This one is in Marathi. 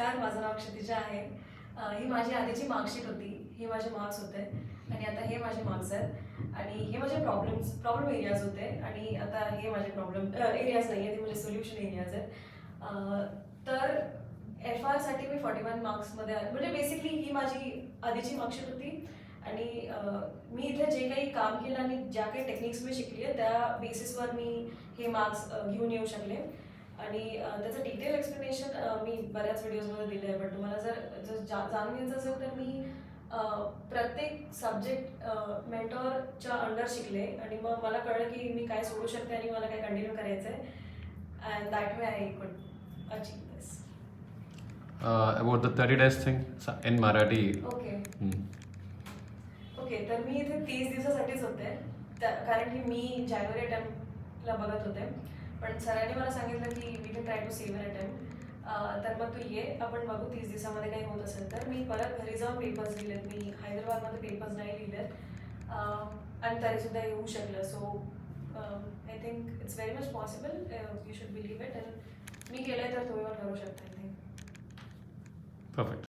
नमस्कार, माझं नाव क्षितिजा आहे. ही माझी आधीची मार्कशीट होती. ही माझे मार्क्स होते आणि आता हे माझे मार्क्स आहेत आणि हे माझे प्रॉब्लेम एरियाज होते आणि आता हे माझे प्रॉब्लेम एरियाज नाही आहेत, हे माझे सोल्युशन एरियाज आहेत. तर FRसाठी मी 41 मार्क्समध्ये म्हणजे बेसिकली ही माझी आधीची मार्कशीट होती आणि मी इथे जे काही काम केलं आणि ज्या काही टेक्निक्स मी शिकली आहे त्या बेसिसवर मी हे मार्क्स घेऊन येऊ शकले. आणि त्याचं डिटेल एक्सप्लेनेशन मी बऱ्याच व्हिडिओजमध्ये दिलं आहे, पण तुम्हाला जर जाणून घ्यायचं असेल तर मी प्रत्येक सब्जेक्ट मेंटॉरच्या अंडर शिकले आणि मग मला कळलं की मी काय सोडू शकते आणि मला काय कंटिन्यू करायचं आहे. And that way I could achieve this. About the 30 days thing in Marathi. Okay Hmm. Okay, तर मी इथे 30 दिवसासाठीच होते कारण की मी जानेवारी अटेम्प्टला बघत होते, पण सरांनी मला सांगितलं की we can try to save an attempt. तर मग तू ये, आपण बघू 30 दिवसामध्ये काही होत असेल तर. मी परत घरी जाऊन पेपर्स लिहिलेत, मी हैदराबादमध्ये पेपर्स नाही लिहिलेत आणि तरीसुद्धा येऊ शकलं. So I think it's very much possible. You should believe it. आणि मी केलं तर तुम्ही पण करू शकता. Perfect.